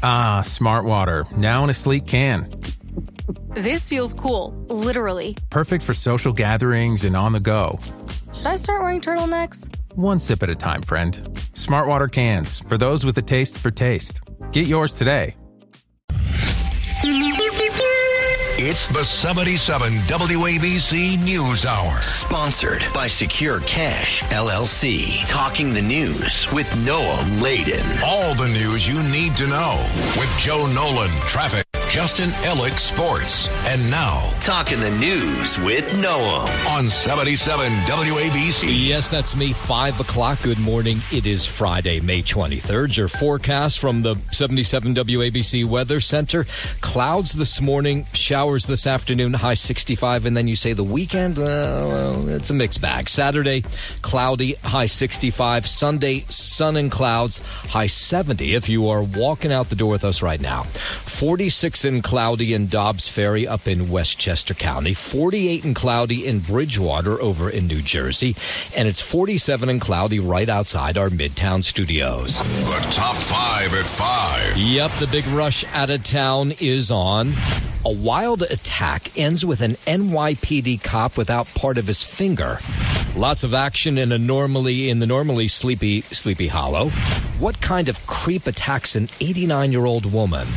Ah, Smart Water, now in a sleek can. This feels cool, literally. Perfect for social gatherings and on the go. Should I start wearing turtlenecks? One sip at a time, friend. Smart Water cans, for those with a taste for taste. Get yours today. It's the 77 WABC News Hour. Sponsored by Secure Cash, LLC. Talking the news with Noah Layden. All the news you need to know with Joe Nolan, traffic. Justin Ellick, sports. And now, Talking the News with Noah on 77 WABC. Yes, that's me, 5 o'clock. Good morning. It is Friday, May 23rd. Your forecast from the 77 WABC Weather Center. Clouds this morning, showers this afternoon, high 65. And then you say the weekend, well, it's a mixed bag. Saturday, cloudy, high 65. Sunday, sun and clouds, high 70 if you are walking out the door with us right now. 46 and cloudy in Dobbs Ferry up in Westchester County, 48 and cloudy in Bridgewater over in New Jersey, and it's 47 and cloudy right outside our Midtown studios. The top 5 at 5. Yep, the big rush out of town is on. A wild attack ends with an NYPD cop without part of his finger. Lots of action in the normally sleepy Hollow. What kind of creep attacks an 89-year-old woman?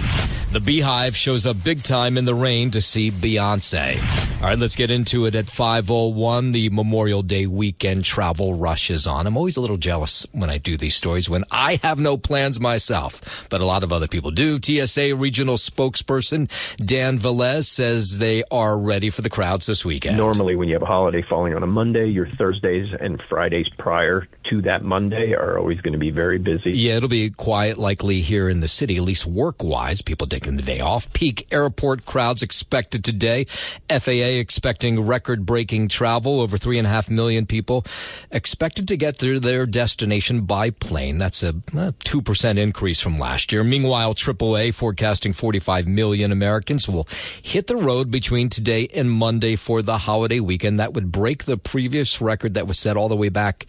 The Beehive shows up big time in the rain to see Beyonce. All right, let's get into it at 5:01. The Memorial Day weekend travel rush is on. I'm always a little jealous when I do these stories when I have no plans myself, but a lot of other people do. TSA regional spokesperson Dan Velez says they are ready for the crowds this weekend. Normally, when you have a holiday falling on a Monday, your Thursdays and Fridays prior to that Monday are always going to be very busy. Yeah, it'll be quiet likely here in the city, at least work-wise. People taking the day off. Peak airport crowds expected today. FAA expecting record-breaking travel. Over 3.5 million people expected to get to their destination by plane. That's a 2% increase from last year. Meanwhile, AAA forecasting 45 million Americans will hit the road between today and Monday for the holiday weekend. That would break the previous record that was set all the way back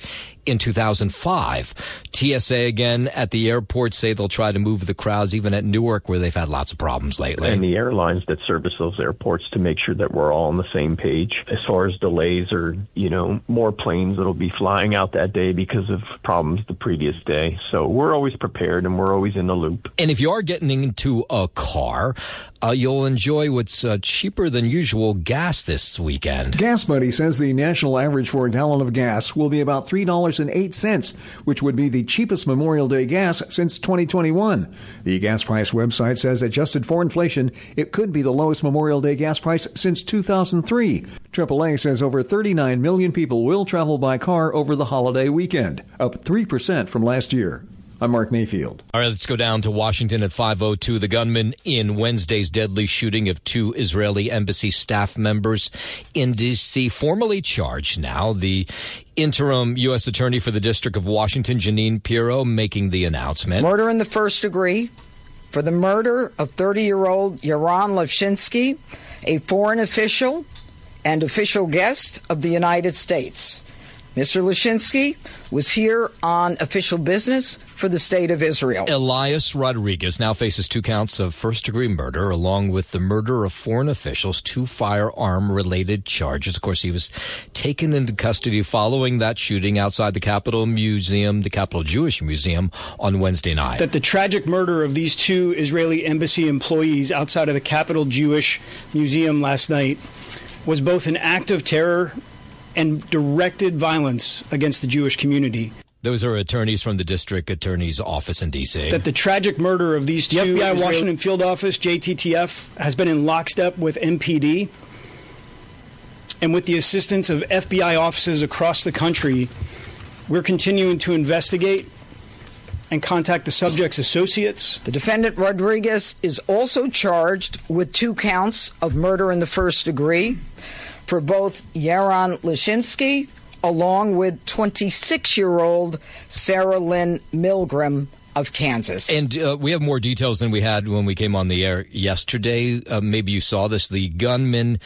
in 2005. TSA again at the airport say they'll try to move the crowds even at Newark where they've had lots of problems lately. And the airlines that service those airports to make sure that we're all on the same page as far as delays or, more planes that'll be flying out that day because of problems the previous day. So we're always prepared and we're always in the loop. And if you are getting into a car, you'll enjoy what's cheaper than usual gas this weekend. Gas Buddy says the national average for a gallon of gas will be about $3.08, which would be the cheapest Memorial Day gas since 2021. The gas price website says adjusted for inflation, it could be the lowest Memorial Day gas price since 2003. AAA says over 39 million people will travel by car over the holiday weekend, up 3% from last year. I'm Mark Mayfield. All right, let's go down to Washington at 5:02. The gunman in Wednesday's deadly shooting of 2 Israeli embassy staff members in D.C. formally charged now. The interim U.S. Attorney for the District of Washington, Janine Pirro, making the announcement. Murder in the first degree for the murder of 30-year-old Yaron Levshinsky, a foreign official and official guest of the United States. Mr. Levshinsky was here on official business for the state of Israel. Elias Rodriguez now faces 2 counts of first-degree murder, along with the murder of foreign officials, 2 firearm-related charges. Of course, he was taken into custody following that shooting outside the Capitol Museum, the Capitol Jewish Museum, on Wednesday night. That the tragic murder of these 2 Israeli embassy employees outside of the Capitol Jewish Museum last night was both an act of terror and directed violence against the Jewish community. Those are attorneys from the district attorney's office in D.C. That the tragic murder of these 2 FBI Washington field office, JTTF, has been in lockstep with MPD. And with the assistance of FBI offices across the country, we're continuing to investigate and contact the subject's associates. The defendant, Rodriguez, is also charged with 2 counts of murder in the first degree for both Yaron Levshinsky along with 26-year-old Sarah Lynn Milgram of Kansas. And we have more details than we had when we came on the air yesterday. Maybe you saw this. The gunman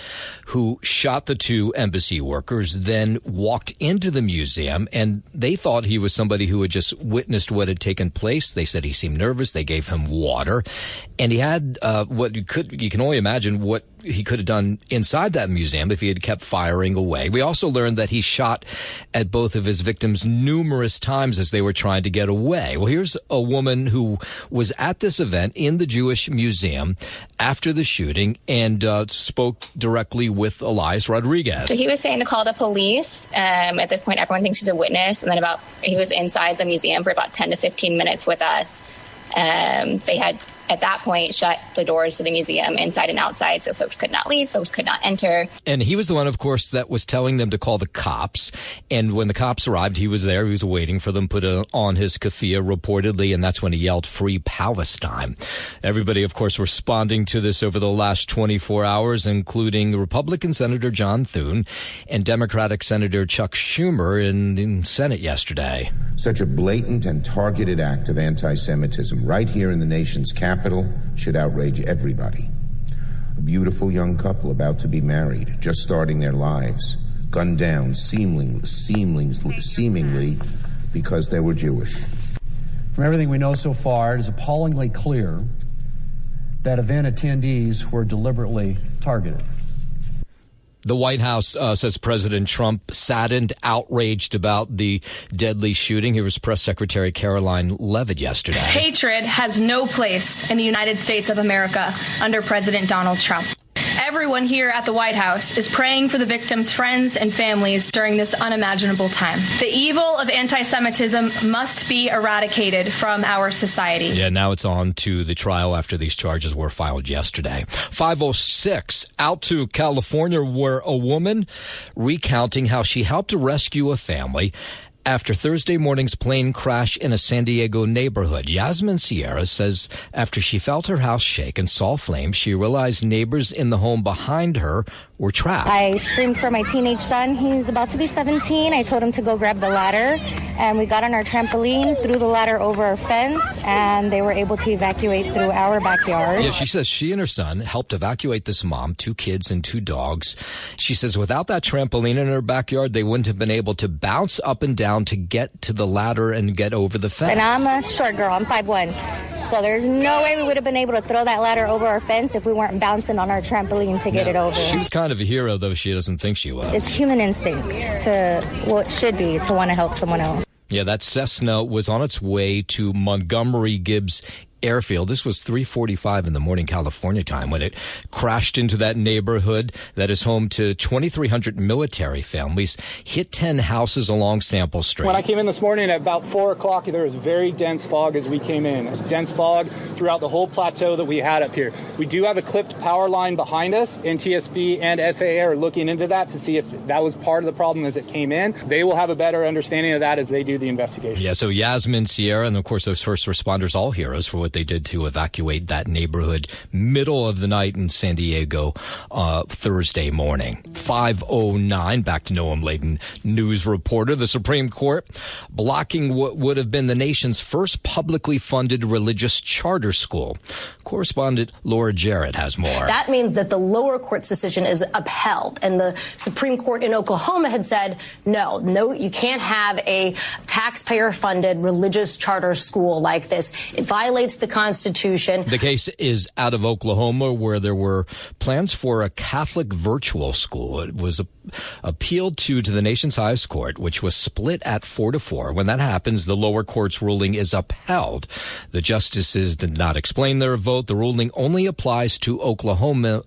who shot the two embassy workers then walked into the museum, and they thought he was somebody who had just witnessed what had taken place. They said he seemed nervous. They gave him water. And he had you can only imagine what he could have done inside that museum if he had kept firing away. We also learned that he shot at both of his victims numerous times as they were trying to get away. Well, here's a woman who was at this event in the Jewish Museum after the shooting and spoke directly with Elias Rodriguez. So he was saying to call the police. At this point, everyone thinks he's a witness. And then he was inside the museum for about 10 to 15 minutes with us. They had, at that point, shut the doors to the museum inside and outside, so folks could not leave, folks could not enter. And he was the one, of course, that was telling them to call the cops. And when the cops arrived, he was there. He was waiting for them, put on his keffiyeh, reportedly, and that's when he yelled, "Free Palestine." Everybody, of course, responding to this over the last 24 hours, including Republican Senator John Thune and Democratic Senator Chuck Schumer in the Senate yesterday. Such a blatant and targeted act of anti-Semitism right here in the nation's capital should outrage everybody. A beautiful young couple about to be married, just starting their lives, gunned down seemingly because they were Jewish. From everything we know so far, it is appallingly clear that event attendees were deliberately targeted. The White House says President Trump saddened, outraged about the deadly shooting. Here was Press Secretary Caroline Leavitt yesterday. Hatred has no place in the United States of America under President Donald Trump. Everyone here at the White House is praying for the victims' friends and families during this unimaginable time. The evil of anti-Semitism must be eradicated from our society. Yeah, now it's on to the trial after these charges were filed yesterday. 5:06, out to California, where a woman recounting how she helped to rescue a family after Thursday morning's plane crash in a San Diego neighborhood. Yasmin Sierra says after she felt her house shake and saw flames, she realized neighbors in the home behind her were trapped. I screamed for my teenage son. He's about to be 17. I told him to go grab the ladder, and we got on our trampoline, threw the ladder over our fence, and they were able to evacuate through our backyard. Yeah, she says she and her son helped evacuate this mom, 2 kids and 2 dogs. She says without that trampoline in her backyard, they wouldn't have been able to bounce up and down to get to the ladder and get over the fence. And I'm a short girl. I'm 5'1". So there's no way we would have been able to throw that ladder over our fence if we weren't bouncing on our trampoline to get it over. She was kind of a hero, though she doesn't think she was. It's human instinct it should be to want to help someone else. Yeah, that Cessna was on its way to Montgomery Gibbs Airfield. This was 3:45 in the morning California time when it crashed into that neighborhood that is home to 2,300 military families, hit 10 houses along Sample Street. When I came in this morning at about 4 o'clock, there was very dense fog as we came in. There's dense fog throughout the whole plateau that we had up here. We do have a clipped power line behind us. NTSB and FAA are looking into that to see if that was part of the problem as it came in. They will have a better understanding of that as they do the investigation. Yeah, so Yasmin, Sierra, and of course those first responders, all heroes for what they did to evacuate that neighborhood middle of the night in San Diego Thursday morning. 5:09, back to Noam Layden, news reporter. The Supreme Court blocking what would have been the nation's first publicly funded religious charter school. Correspondent Laura Jarrett has more. That means that the lower court's decision is upheld, and the Supreme Court in Oklahoma had said, no, you can't have a taxpayer-funded religious charter school like this. It violates the Constitution. The case is out of Oklahoma, where there were plans for a Catholic virtual school. It was appealed to the nation's highest court, which was split at 4-4. When that happens, the lower court's ruling is upheld. The justices did not explain their vote. The ruling only applies to Oklahoma,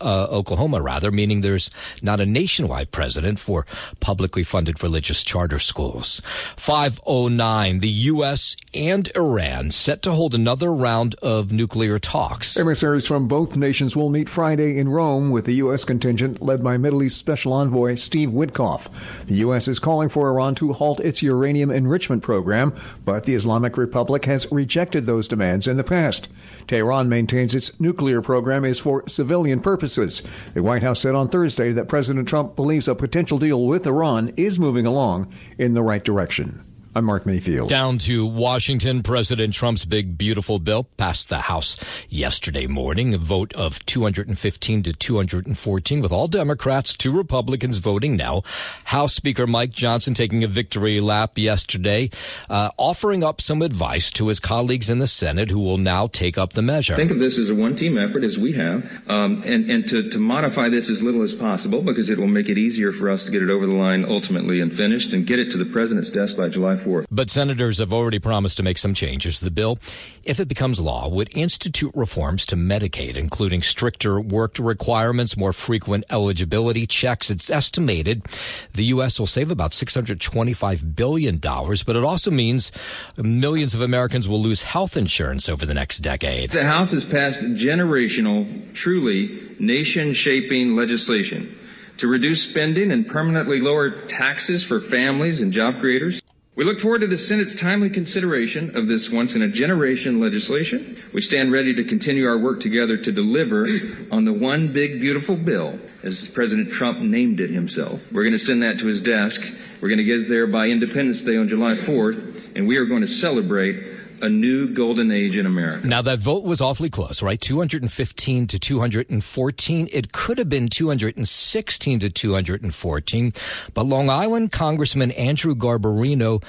meaning there's not a nationwide precedent for publicly funded religious charter schools. 5:09, the U.S. and Iran set to hold another round of nuclear talks. Emissaries from both nations will meet Friday in Rome with the U.S. contingent led by Middle East Special Envoy Steve Witkoff. The U.S. is calling for Iran to halt its uranium enrichment program, but the Islamic Republic has rejected those demands in the past. Tehran maintains its nuclear program is for civilian purposes. The White House said on Thursday that President Trump believes a potential deal with Iran is moving along in the right direction. I'm Mark Mayfield. Down to Washington, President Trump's big, beautiful bill passed the House yesterday morning, a vote of 215 to 214, with all Democrats, 2 Republicans voting no. House Speaker Mike Johnson taking a victory lap yesterday, offering up some advice to his colleagues in the Senate who will now take up the measure. Think of this as a one-team effort, as we have, and to modify this as little as possible, because it will make it easier for us to get it over the line ultimately and finished and get it to the president's desk by July 4th. But senators have already promised to make some changes. The bill, if it becomes law, would institute reforms to Medicaid, including stricter work requirements, more frequent eligibility checks. It's estimated the U.S. will save about $625 billion, but it also means millions of Americans will lose health insurance over the next decade. The House has passed generational, truly nation-shaping legislation to reduce spending and permanently lower taxes for families and job creators. We look forward to the Senate's timely consideration of this once-in-a-generation legislation. We stand ready to continue our work together to deliver on the one big, beautiful bill, as President Trump named it himself. We're going to send that to his desk. We're going to get it there by Independence Day on July 4th, and we are going to celebrate a new golden age in America. Now, that vote was awfully close, right? 215 to 214. It could have been 216 to 214. But Long Island Congressman Andrew Garbarino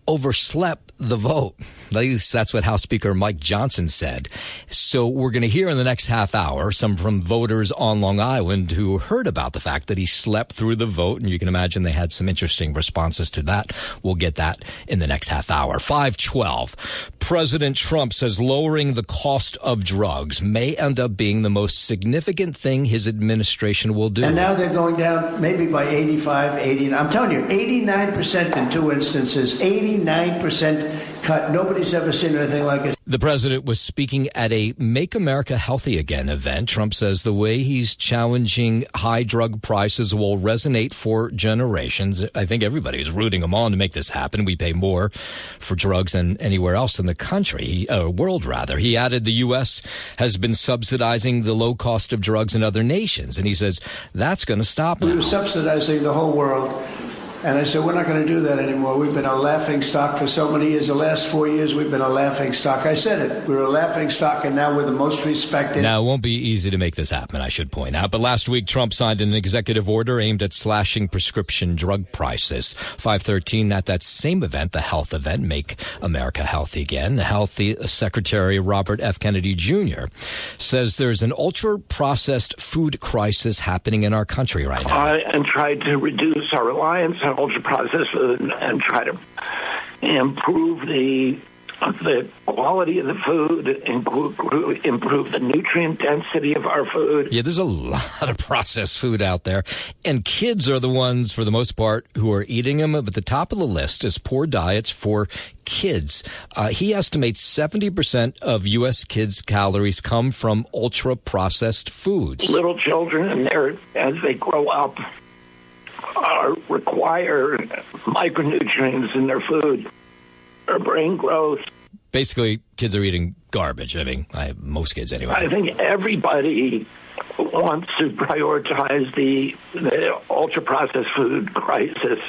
overslept the vote. At least that's what House Speaker Mike Johnson said. So we're going to hear in the next half hour some from voters on Long Island who heard about the fact that he slept through the vote. And you can imagine they had some interesting responses to that. We'll get that in the next half hour. 512. President Trump says lowering the cost of drugs may end up being the most significant thing his administration will do. And now they're going down maybe by 85, 80. I'm telling you, 89% in 2 instances, 89% cut. Nobody's ever seen anything like it. The president was speaking at a Make America Healthy Again event. Trump says the way he's challenging high drug prices will resonate for generations. I think everybody is rooting him on to make this happen. We pay more for drugs than anywhere else in the country, world rather. He added the U.S. has been subsidizing the low cost of drugs in other nations. And he says that's going to stop now. We were subsidizing the whole world. And I said, we're not going to do that anymore. We've been a laughing stock for so many years. The last 4 years, we've been a laughing stock. I said it. We're a laughing stock, and now we're the most respected. Now, it won't be easy to make this happen, I should point out. But last week, Trump signed an executive order aimed at slashing prescription drug prices. 513 at that same event, the health event, Make America Healthy Again. The Health Secretary Robert F. Kennedy Jr. says there's an ultra-processed food crisis happening in our country right now. And tried to reduce our reliance on ultra-processed food and try to improve the quality of the food, improve the nutrient density of our food. Yeah, there's a lot of processed food out there, and kids are the ones, for the most part, who are eating them. But the top of the list is poor diets for kids. He estimates 70% of U.S. kids' calories come from ultra-processed foods. Little children, as they grow up, require micronutrients in their food. Their brain growth. Basically, kids are eating garbage. I mean, most kids anyway. I think everybody wants to prioritize the ultra-processed food crisis.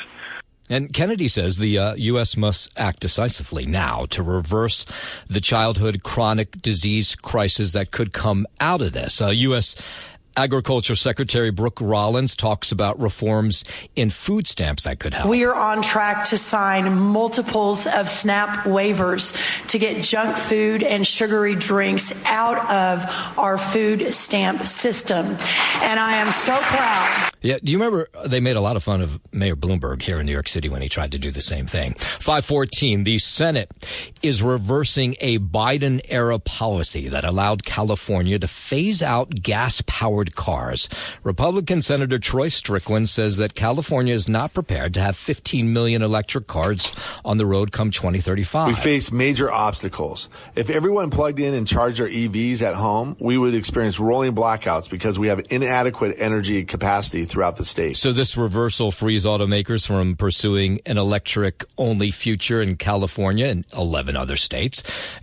And Kennedy says the U.S. must act decisively now to reverse the childhood chronic disease crisis that could come out of this. U.S. Agriculture Secretary Brooke Rollins talks about reforms in food stamps that could help. We are on track to sign multiples of SNAP waivers to get junk food and sugary drinks out of our food stamp system. And I am so proud. Yeah, do you remember they made a lot of fun of Mayor Bloomberg here in New York City when he tried to do the same thing? 514, the Senate is reversing a Biden-era policy that allowed California to phase out gas-powered cars. Republican Senator Troy Strickland says that California is not prepared to have 15 million electric cars on the road come 2035. We face major obstacles. If everyone plugged in and charged their EVs at home, we would experience rolling blackouts because we have inadequate energy capacity throughout the state. So this reversal frees automakers from pursuing an electric-only future in California and 11 other states.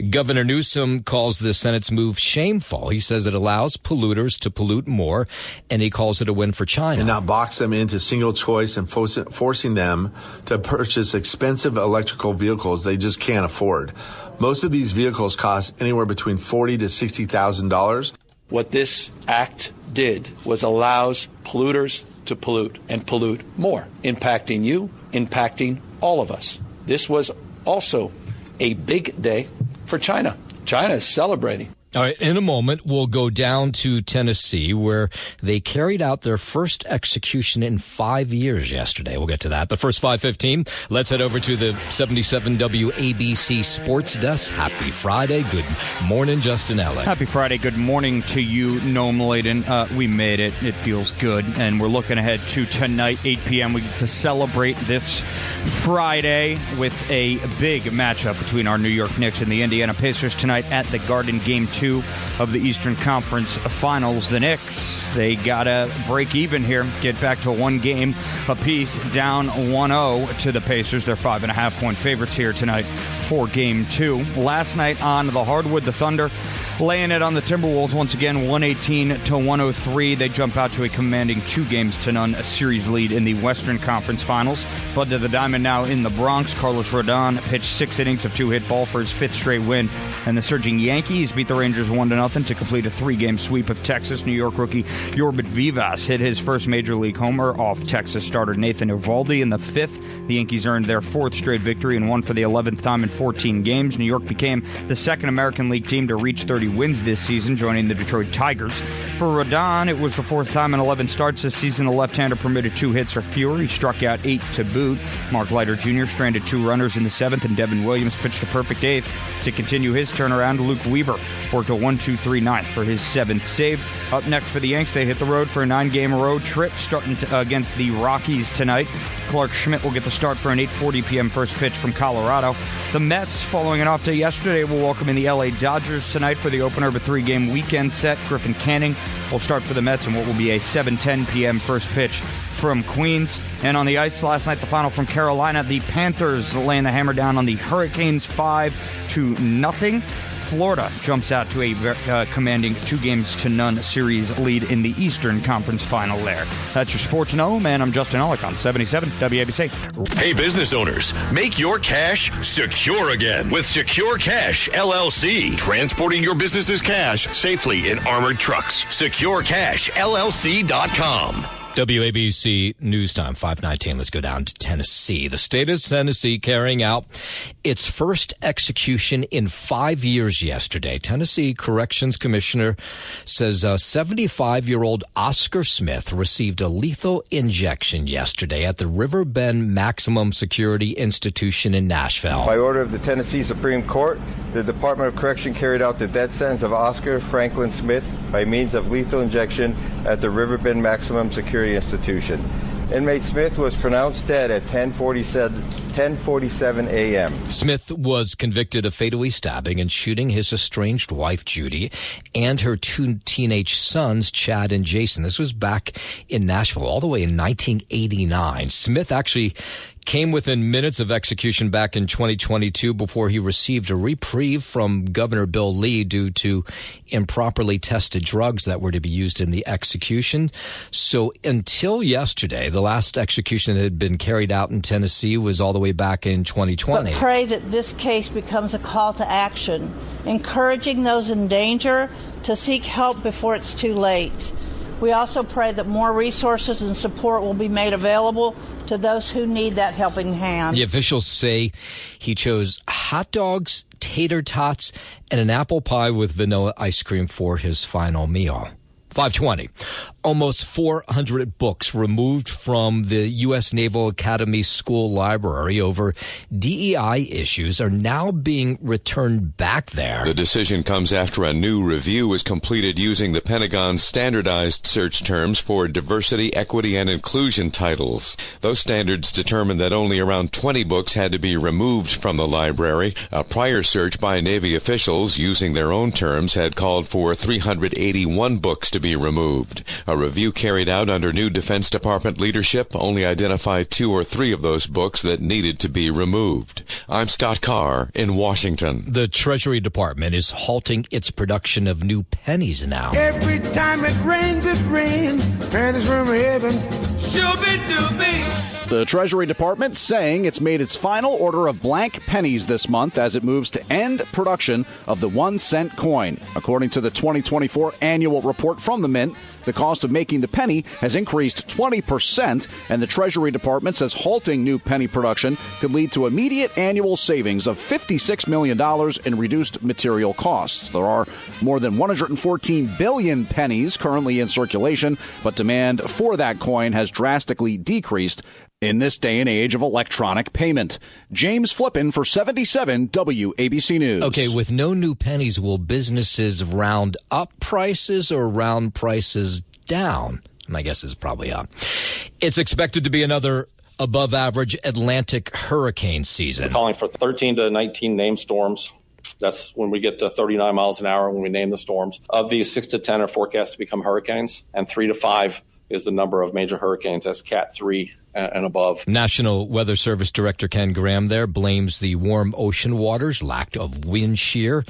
Governor Newsom calls the Senate's move shameful. He says it allows polluters to pollute more, and he calls it a win for China. And not box them into single choice and forcing them to purchase expensive electrical vehicles they just can't afford. Most of these vehicles cost anywhere between $40,000 to $60,000. What this act did was allows polluters to pollute and pollute more, impacting you, impacting all of us. This was also a big day for China. China is celebrating. All right, in a moment, we'll go down to Tennessee, where they carried out their first execution in 5 years yesterday. We'll get to that. But first, 5:15, let's head over to the 77 WABC Sports Desk. Happy Friday. Good morning, Justin Ellick. Happy Friday. Good morning to you, Noam Layden. We made it. It feels good. And we're looking ahead to tonight, 8 p.m. We get to celebrate this Friday with a big matchup between our New York Knicks and the Indiana Pacers tonight at the Garden, Game 2 of the Eastern Conference Finals. The Knicks, they got to break even here, get back to a one-game apiece, down 1-0 to the Pacers. They're 5.5-point favorites here tonight for Game 2. Last night on the hardwood, the Thunder laying it on the Timberwolves once again, 118 to 103. They jump out to a commanding 2-0 a series lead in the Western Conference Finals. Bud to the diamond now in the Bronx. Carlos Rodon pitched 6 innings of 2-hit ball for his 5th straight win. And the surging Yankees beat the Rangers 1-0 to complete a 3-game sweep of Texas. New York rookie Yorbit Vivas hit his first Major League homer off Texas starter Nathan Eovaldi in the 5th. The Yankees earned their 4th straight victory and won for the 11th time in 14 games. New York became the 2nd American League team to reach 30 wins this season, joining the Detroit Tigers. For Rodon, it was the 4th time in 11 starts this season the left-hander permitted 2 hits or fewer. He struck out 8 to boot. Mark Leiter Jr. stranded 2 runners in the 7th, and Devin Williams pitched a perfect 8th. To continue his turnaround, Luke Weaver worked a 1-2-3 ninth for his 7th save. Up next for the Yanks, they hit the road for a 9-game road trip starting against the Rockies tonight. Clark Schmidt will get the start for an 8:40 p.m. first pitch from Colorado. The Mets, following an off day yesterday, will welcome in the LA Dodgers tonight for the opener of a 3-game weekend set. Griffin Canning will start for the Mets in what will be a 7:10 p.m. first pitch from Queens. And on the ice last night, the final from Carolina, the Panthers laying the hammer down on the Hurricanes 5-0. Florida jumps out to a commanding 2-0 series lead in the Eastern Conference Final there. That's your Sports Know, man. I'm Justin Ellick on 77 WABC. Hey, business owners, make your cash secure again with Secure Cash LLC. Transporting your business's cash safely in armored trucks. SecureCashLLC.com. WABC News Time, 5:19. Let's go down to Tennessee. The state of Tennessee carrying out its first execution in 5 years yesterday. Tennessee Corrections Commissioner says 75-year-old Oscar Smith received a lethal injection yesterday at the Riverbend Maximum Security Institution in Nashville. By order of the Tennessee Supreme Court, the Department of Correction carried out the death sentence of Oscar Franklin Smith by means of lethal injection at the Riverbend Maximum Security Institution. Inmate Smith was pronounced dead at 10:47 a.m. Smith was convicted of fatally stabbing and shooting his estranged wife, Judy, and her 2 teenage sons, Chad and Jason. This was back in Nashville all the way in 1989. Smith actually came within minutes of execution back in 2022 before he received a reprieve from Governor Bill Lee due to improperly tested drugs that were to be used in the execution. So until yesterday, the last execution that had been carried out in Tennessee was all the way back in 2020. But pray that this case becomes a call to action, encouraging those in danger to seek help before it's too late. We also pray that more resources and support will be made available to those who need that helping hand. The officials say he chose hot dogs, tater tots, and an apple pie with vanilla ice cream for his final meal. 5:20. Almost 400 books removed from the U.S. Naval Academy School Library over DEI issues are now being returned back there. The decision comes after a new review was completed using the Pentagon's standardized search terms for diversity, equity, and inclusion titles. Those standards determined that only around 20 books had to be removed from the library. A prior search by Navy officials using their own terms had called for 381 books to to be removed. A review carried out under new Defense Department leadership only identified 2 or 3 of those books that needed to be removed. I'm Scott Carr in Washington. The Treasury Department is halting its production of new pennies now. Every time it rains, pennies from heaven. Shooby-dooby. The Treasury Department saying it's made its final order of blank pennies this month as it moves to end production of the 1-cent coin. According to the 2024 annual report from the Mint, the cost of making the penny has increased 20%, and the Treasury Department says halting new penny production could lead to immediate annual savings of $56 million in reduced material costs. There are more than 114 billion pennies currently in circulation, but demand for that coin has drastically decreased in this day and age of electronic payment. James Flippin for 77 WABC News. Okay, with no new pennies, will businesses round up prices or round prices down? My guess is probably up. It's expected to be another above-average Atlantic hurricane season. We're calling for 13 to 19 named storms. That's when we get to 39 miles an hour when we name the storms. Of these, 6 to 10 are forecast to become hurricanes, and 3 to 5 is the number of major hurricanes. That's Cat 3 and above. National Weather Service Director Ken Graham there blames the warm ocean waters, lack of wind shear,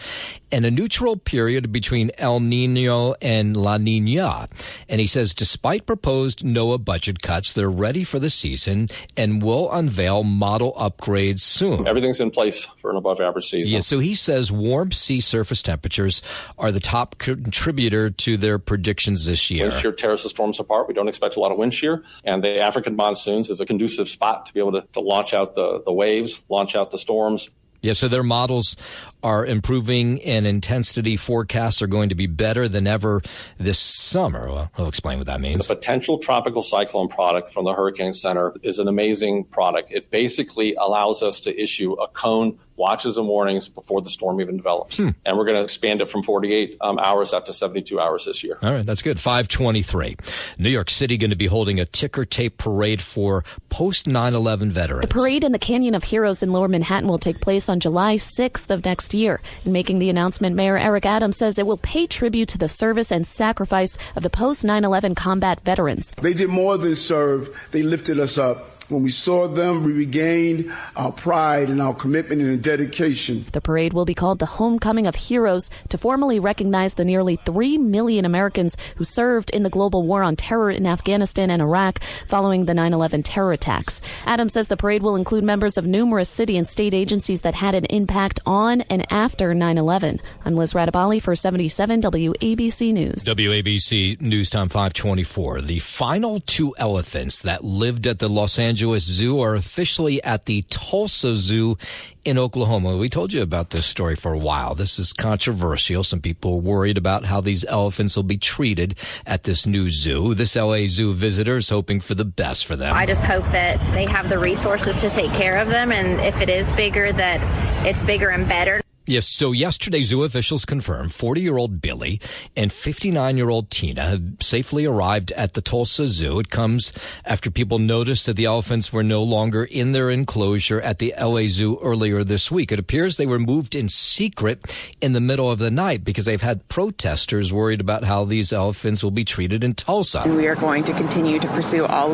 and a neutral period between El Nino and La Nina. And he says despite proposed NOAA budget cuts, they're ready for the season and will unveil model upgrades soon. Everything's in place for an above-average season. Yeah, so he says warm sea surface temperatures are the top contributor to their predictions this year. Wind shear tears the storms apart. We don't expect a lot of wind shear, and the African monsoons is a conducive spot to be able to launch out the waves, launch out the storms. Yeah, so their models are improving and intensity forecasts are going to be better than ever this summer. Well, I'll explain what that means. The potential tropical cyclone product from the Hurricane Center is an amazing product. It basically allows us to issue a cone watches and warnings before the storm even develops. And we're going to expand it from 48 hours up to 72 hours this year. All right, that's good. 523. New York City going to be holding a ticker tape parade for post 9/11 veterans. The parade in the Canyon of Heroes in Lower Manhattan will take place on July 6th of next year. In making the announcement, Mayor Eric Adams says it will pay tribute to the service and sacrifice of the post 9/11 combat veterans. They did more than serve. They lifted us up. When we saw them, we regained our pride and our commitment and dedication. The parade will be called the Homecoming of Heroes to formally recognize the nearly 3 million Americans who served in the global war on terror in Afghanistan and Iraq following the 9/11 terror attacks. Adams says the parade will include members of numerous city and state agencies that had an impact on and after 9/11. I'm Liz Radabali for 77 WABC News. WABC News Time 524. The final 2 elephants that lived at the Los Angeles Zoo are officially at the Tulsa Zoo in Oklahoma. We told you about this story for a while. This is controversial. Some people are worried about how these elephants will be treated at this new zoo. This LA Zoo visitor is hoping for the best for them. I just hope that they have the resources to take care of them, and if it is bigger, that it's bigger and better. Yes, so yesterday, zoo officials confirmed 40-year-old Billy and 59-year-old Tina have safely arrived at the Tulsa Zoo. It comes after people noticed that the elephants were no longer in their enclosure at the LA Zoo earlier this week. It appears they were moved in secret in the middle of the night because they've had protesters worried about how these elephants will be treated in Tulsa. And we are going to continue to pursue all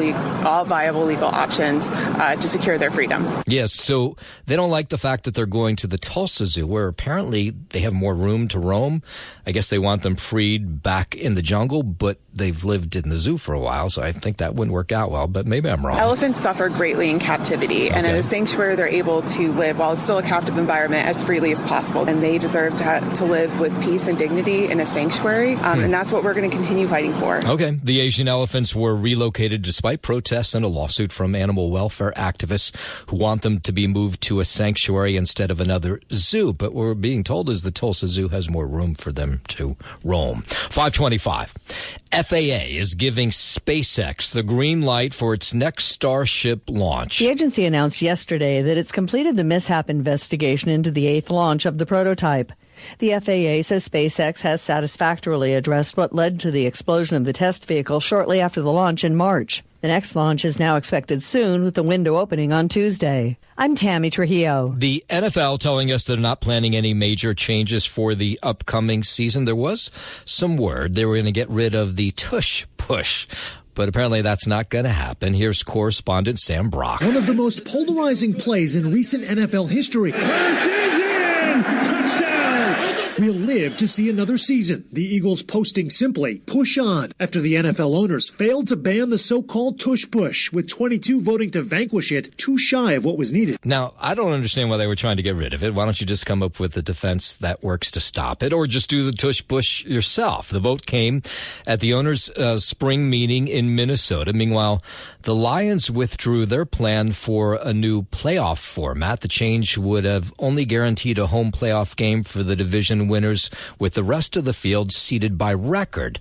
viable legal options to secure their freedom. Yes, so they don't like the fact that they're going to the Tulsa Zoo, where apparently they have more room to roam. I guess they want them freed back in the jungle, but they've lived in the zoo for a while, so I think that wouldn't work out well, but maybe I'm wrong. Elephants suffer greatly in captivity, and in a sanctuary they're able to live, while it's still a captive environment, as freely as possible. And they deserve to live with peace and dignity in a sanctuary, and that's what we're going to continue fighting for. Okay. The Asian elephants were relocated despite protests and a lawsuit from animal welfare activists who want them to be moved to a sanctuary instead of another zoo. But what we're being told is the Tulsa Zoo has more room for them to roam. 525. FAA is giving SpaceX the green light for its next Starship launch. The agency announced yesterday that it's completed the mishap investigation into the 8th launch of the prototype. The FAA says SpaceX has satisfactorily addressed what led to the explosion of the test vehicle shortly after the launch in March. The next launch is now expected soon, with the window opening on Tuesday. I'm Tammy Trujillo. The NFL telling us they're not planning any major changes for the upcoming season. There was some word they were going to get rid of the tush push, but apparently that's not going to happen. Here's correspondent Sam Brock. One of the most polarizing plays in recent NFL history. Touchdown! We'll live to see another season. The Eagles posting simply, push on, after the NFL owners failed to ban the so-called tush push, with 22 voting to vanquish it, too shy of what was needed. Now, I don't understand why they were trying to get rid of it. Why don't you just come up with a defense that works to stop it, or just do the tush push yourself? The vote came at the owners' spring meeting in Minnesota. Meanwhile, the Lions withdrew their plan for a new playoff format. The change would have only guaranteed a home playoff game for the division winners, with the rest of the field seeded by record.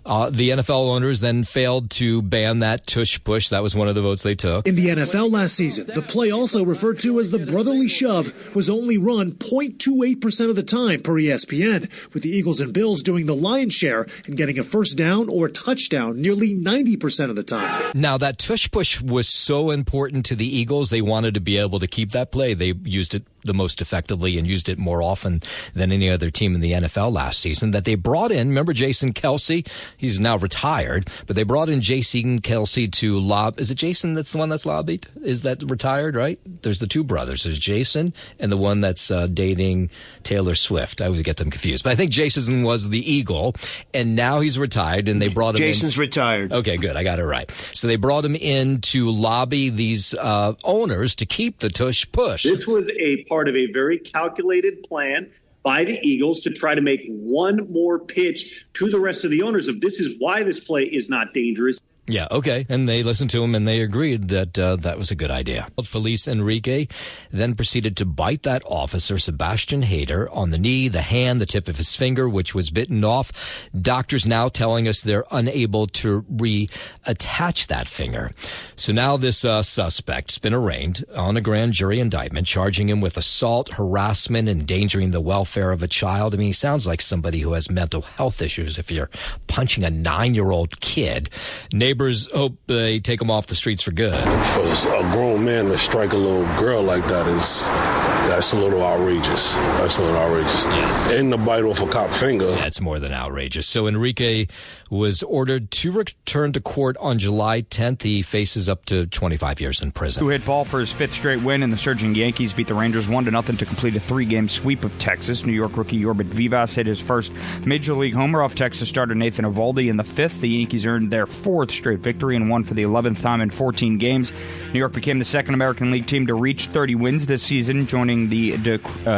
The NFL owners then failed to ban that tush push. That was one of the votes they took. In the NFL last season, the play, also referred to as the brotherly shove, was only run 0.28% of the time per ESPN, with the Eagles and Bills doing the lion's share and getting a first down or touchdown nearly 90% of the time. Now, that tush push was so important to the Eagles, they wanted to be able to keep that play. They used it the most effectively and used it more often than any other team in the NFL last season, that they brought in, remember Jason Kelsey? He's now retired, but they brought in Jason Kelsey to lob. Is it Jason that's the one that's lobbied? Is that retired, right? There's the two brothers. There's Jason and the one that's dating Taylor Swift. I always get them confused. But I think Jason was the Eagle, and now he's retired, and they brought him Jason's retired. Okay, good. I got it right. So they brought him in to lobby these owners to keep the tush push. This was a part of a very calculated plan by the Eagles to try to make one more pitch to the rest of the owners of this is why this play is not dangerous. Yeah, okay. And they listened to him and they agreed that that was a good idea. Felice Enrique then proceeded to bite that officer, Sebastian Hader, on the knee, the hand, the tip of his finger, which was bitten off. Doctors now telling us they're unable to reattach that finger. So now this suspect's been arraigned on a grand jury indictment, charging him with assault, harassment, endangering the welfare of a child. I mean, he sounds like somebody who has mental health issues if you're punching a 9-year-old kid. Neighbors hope they take him off the streets for good. For a grown man to strike a little girl like that's a little outrageous. That's a little outrageous. Yes. And to bite off a cop finger. That's more than outrageous. So Enrique was ordered to return to court on July 10th. He faces up to 25 years in prison. Who hit ball for his 5th straight win, and the surging Yankees beat the Rangers 1-0 to complete a 3-game sweep of Texas. New York rookie Yorbit Vivas hit his first Major League homer off Texas starter Nathan Eovaldi in the 5th. The Yankees earned their 4th straight victory and won for the 11th time in 14 games. New York became the second American League team to reach 30 wins this season, joining the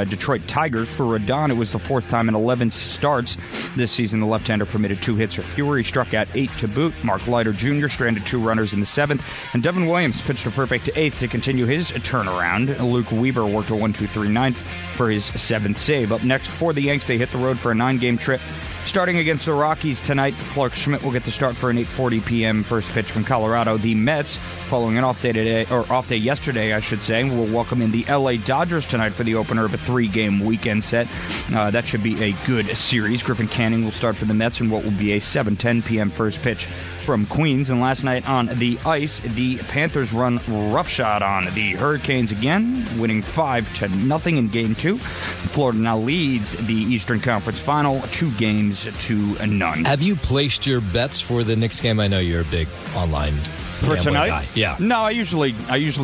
Detroit Tigers. For Rodon, it was the 4th time in 11 starts this season. The left-hander permitted 2 hits or fewer. He struck out 8 to boot. Mark Leiter Jr. stranded 2 runners in the 7th, and Devin Williams pitched a perfect 8th to continue his turnaround. Luke Weaver worked a 1-2-3 ninth for his 7th save. Up next for the Yanks, they hit the road for a 9-game trip. Starting against the Rockies tonight, Clark Schmidt will get the start for an 8:40 p.m. first pitch from Colorado. The Mets, following an off day yesterday, I should say, will welcome in the L.A. Dodgers tonight for the opener of a 3-game weekend set. That should be a good series. Griffin Canning will start for the Mets in what will be a 7:10 p.m. first pitch from Queens. And last night on the ice, the Panthers run roughshod on the Hurricanes again, winning 5-0 in Game 2. Florida now leads the Eastern Conference Final 2-0. Have you placed your bets for the Knicks game? I know you're a big online for tonight guy. Yeah. No, I usually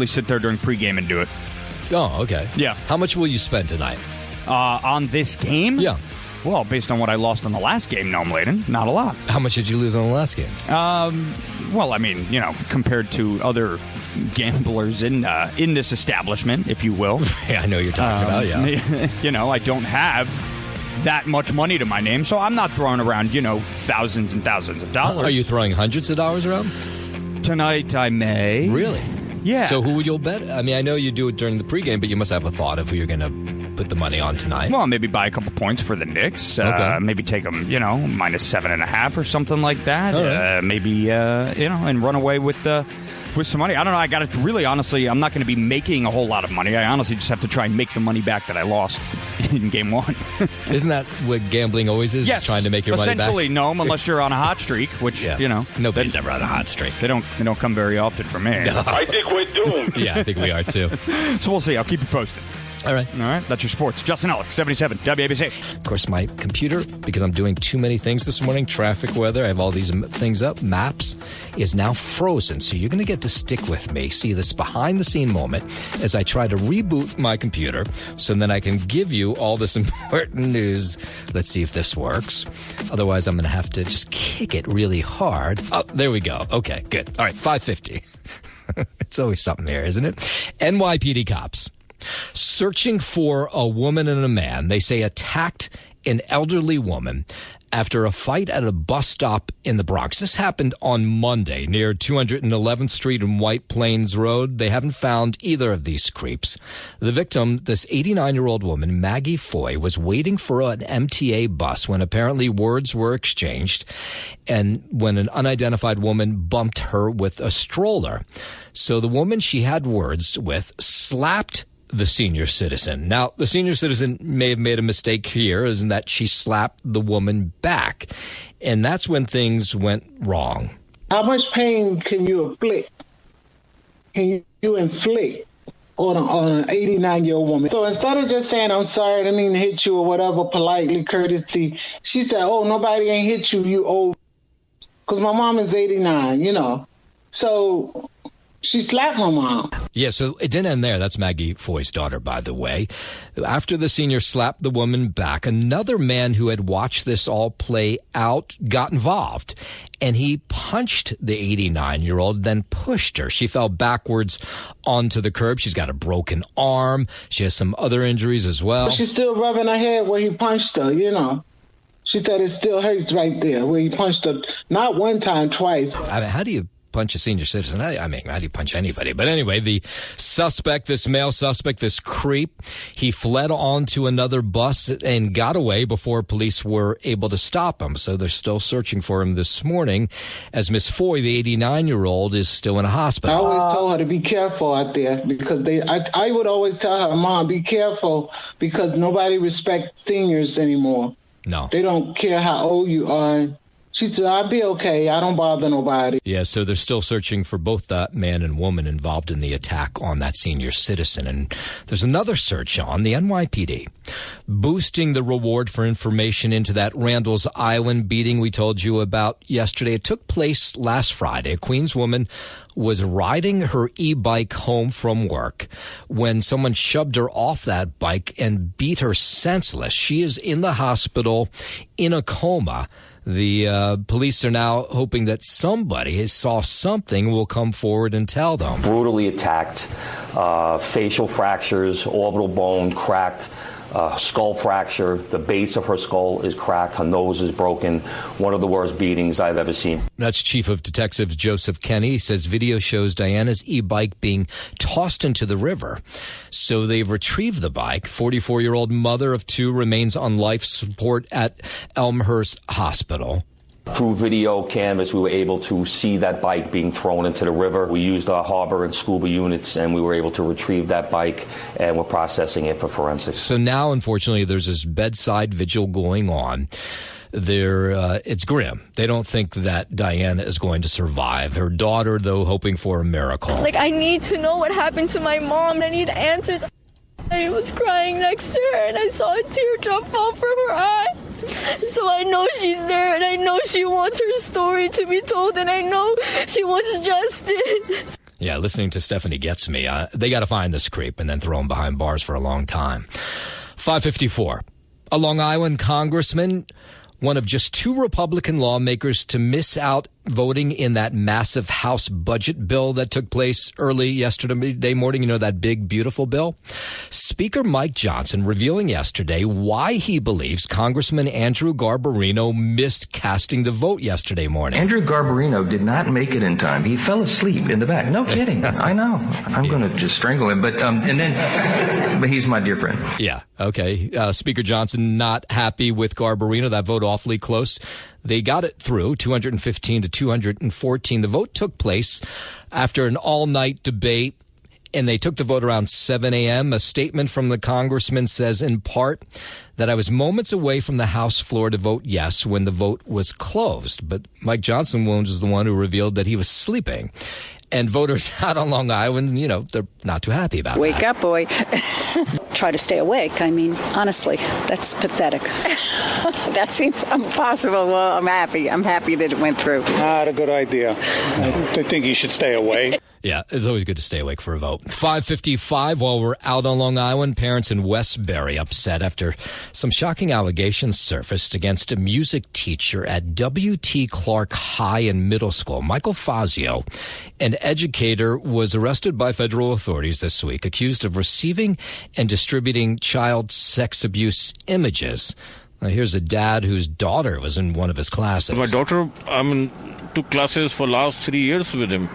sit there during pregame and do it. Oh, okay. Yeah. How much will you spend tonight? On this game? Yeah. Well, based on what I lost on the last game, Noam Laden, not a lot. How much did you lose on the last game? Well, I mean, compared to other gamblers in this establishment, if you will. Yeah, I know you're talking about, yeah. I don't have that much money to my name, so I'm not throwing around, thousands and thousands of dollars. Are you throwing hundreds of dollars around? Tonight I may. Really? Yeah. So who would you bet? I mean, I know you do it during the pregame, but you must have a thought of who you're going to put the money on tonight. Well, maybe buy a couple points for the Knicks. Okay. Maybe take them, -7.5 or something like that. All right. Maybe, and run away with the with some money. I don't know. I got to really, honestly, I'm not going to be making a whole lot of money. I honestly just have to try and make the money back that I lost in game one. Isn't that what gambling always is? Yes. Trying to make your money back? Essentially, no, unless you're on a hot streak, which, Nobody's ever on a hot streak. They don't come very often for me. No. I think we're doomed. Yeah, I think we are too. So we'll see. I'll keep you posted. All right. That's your sports. Justin Ellick, 77 WABC. Of course, my computer, because I'm doing too many things this morning, traffic, weather, I have all these things up, maps, is now frozen. So you're going to get to stick with me, see this behind-the-scene moment as I try to reboot my computer so then I can give you all this important news. Let's see if this works. Otherwise, I'm going to have to just kick it really hard. Oh, there we go. Okay, good. All right, 5:50. It's always something there, isn't it? NYPD cops searching for a woman and a man, they say, attacked an elderly woman after a fight at a bus stop in the Bronx. This happened on Monday near 211th Street and White Plains Road. They haven't found either of these creeps. The victim, this 89-year-old woman, Maggie Foy, was waiting for an MTA bus when apparently words were exchanged and when an unidentified woman bumped her with a stroller. So the woman she had words with slapped the senior citizen. Now, the senior citizen may have made a mistake here, isn't that she slapped the woman back. And that's when things went wrong. How much pain can you inflict? Can you inflict on an 89-year-old woman? So instead of just saying, I'm sorry, I didn't mean to hit you or whatever, politely, courtesy, she said, oh, nobody ain't hit you, you old. Because my mom is 89, So she slapped my mom. Yeah, so it didn't end there. That's Maggie Foy's daughter, by the way. After the senior slapped the woman back, another man who had watched this all play out got involved. And he punched the 89-year-old, then pushed her. She fell backwards onto the curb. She's got a broken arm. She has some other injuries as well. But she's still rubbing her head where he punched her, She said it still hurts right there where he punched her. Not one time, twice. I mean, how do you punch a senior citizen? I mean, how do you punch anybody? But anyway, the suspect, this male suspect, this creep, he fled onto another bus and got away before police were able to stop him. So they're still searching for him this morning as Miss Foy, the 89-year-old, is still in a hospital. I always told her to be careful out there because I would always tell her, Mom, be careful because nobody respects seniors anymore. No. They don't care how old you are. She said, I'll be okay. I don't bother nobody. Yeah, so they're still searching for both that man and woman involved in the attack on that senior citizen. And there's another search on the NYPD, boosting the reward for information into that Randall's Island beating we told you about yesterday. It took place last Friday. A Queens woman was riding her e-bike home from work when someone shoved her off that bike and beat her senseless. She is in the hospital in a coma. The police are now hoping that somebody saw something will come forward and tell them. Brutally attacked, facial fractures, orbital bone cracked, skull fracture. The base of her skull is cracked. Her nose is broken. One of the worst beatings I've ever seen. That's Chief of Detectives Joseph Kenny. He says video shows Diana's e-bike being tossed into the river. So they've retrieved the bike. 44-year-old mother of two remains on life support at Elmhurst Hospital. Through video canvas, we were able to see that bike being thrown into the river. We used our harbor and scuba units, and we were able to retrieve that bike, and we're processing it for forensics. So now, unfortunately, there's this bedside vigil going on. It's grim. They don't think that Diana is going to survive. Her daughter, though, hoping for a miracle. I need to know what happened to my mom. I need answers. I was crying next to her, and I saw a teardrop fall from her eye. So I know she's there, and I know she wants her story to be told, and I know she wants justice. Yeah, listening to Stephanie gets me. They got to find this creep and then throw him behind bars for a long time. 5:54. A Long Island congressman, one of just two Republican lawmakers to miss out voting in that massive House budget bill that took place early yesterday morning. You know, that big, beautiful bill? Speaker Mike Johnson revealing yesterday why he believes Congressman Andrew Garbarino missed casting the vote yesterday morning. Andrew Garbarino did not make it in time. He fell asleep in the back. No kidding. I know. I'm going to just strangle him. But he's my dear friend. Yeah. Okay. Speaker Johnson not happy with Garbarino. That vote awfully close. They got it through, 215 to 214. The vote took place after an all-night debate, and they took the vote around 7 a.m. A statement from the congressman says, in part, that I was moments away from the House floor to vote yes when the vote was closed. But Mike Johnson was the one who revealed that he was sleeping. And voters out on Long Island, they're not too happy about Wake that. up, boy. Try to stay awake. I mean, honestly, that's pathetic. That seems impossible. Well, I'm happy. I'm happy that it went through. Not a good idea. I think you should stay away. Yeah, it's always good to stay awake for a vote. 5:55 while we're out on Long Island. Parents in Westbury upset after some shocking allegations surfaced against a music teacher at W.T. Clark High and Middle School. Michael Fazio, an educator, was arrested by federal authorities this week, accused of receiving and distributing child sex abuse images. Now, here's a dad whose daughter was in one of his classes. My daughter, took classes for last 3 years with him.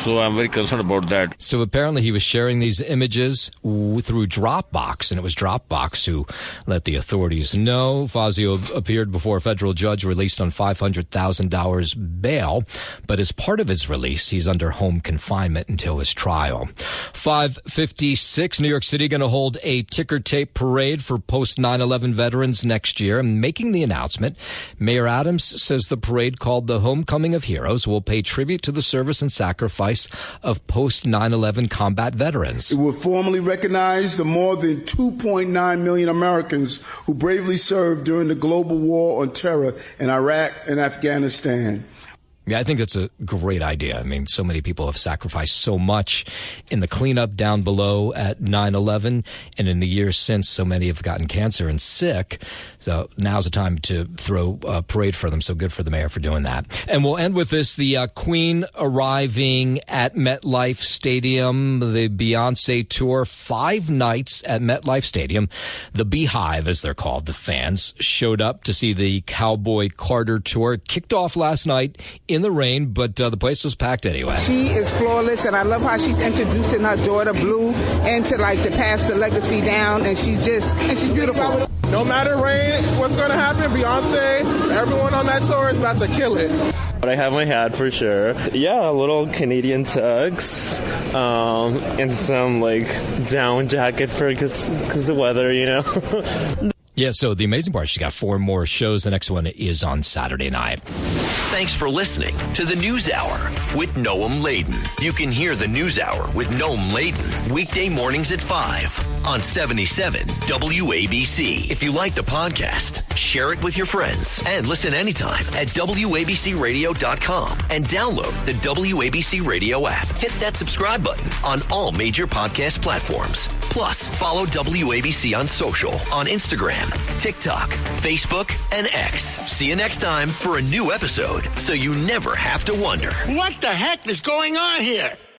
So I'm very concerned about that. So apparently he was sharing these images through Dropbox, and it was Dropbox who let the authorities know. Fazio appeared before a federal judge, released on $500,000 bail, but as part of his release, he's under home confinement until his trial. 5:56, New York City going to hold a ticker tape parade for post-9/11 veterans next year. And making the announcement, Mayor Adams says the parade, called the Homecoming of Heroes, will pay tribute to the service and sacrifice of post-9/11 combat veterans. It will formally recognize the more than 2.9 million Americans who bravely served during the global war on terror in Iraq and Afghanistan. Yeah, I think that's a great idea. I mean, so many people have sacrificed so much in the cleanup down below at 9/11, and in the years since, so many have gotten cancer and sick. So now's the time to throw a parade for them. So good for the mayor for doing that. And we'll end with this. The Queen arriving at MetLife Stadium, the Beyonce tour, 5 nights at MetLife Stadium. The Beehive, as they're called, the fans, showed up to see the Cowboy Carter tour. It kicked off last night in the rain, but the place was packed anyway. She is flawless, and I love how she's introducing her daughter Blue into to pass the legacy down, and she's beautiful. No matter rain, what's going to happen? Beyonce, everyone on that tour is about to kill it. But I have my hat for sure. Yeah, a little Canadian tux, and some down jacket because the weather, Yeah, so the amazing part, she's got 4 more shows. The next one is on Saturday night. Thanks for listening to the News Hour with Noam Laden. You can hear the News Hour with Noam Laden weekday mornings at 5 on 77 WABC. If you like the podcast, share it with your friends and listen anytime at WABCRadio.com and download the WABC Radio app. Hit that subscribe button on all major podcast platforms. Plus, follow WABC on social on Instagram, TikTok, Facebook, and X. See you next time for a new episode, so you never have to wonder, what the heck is going on here?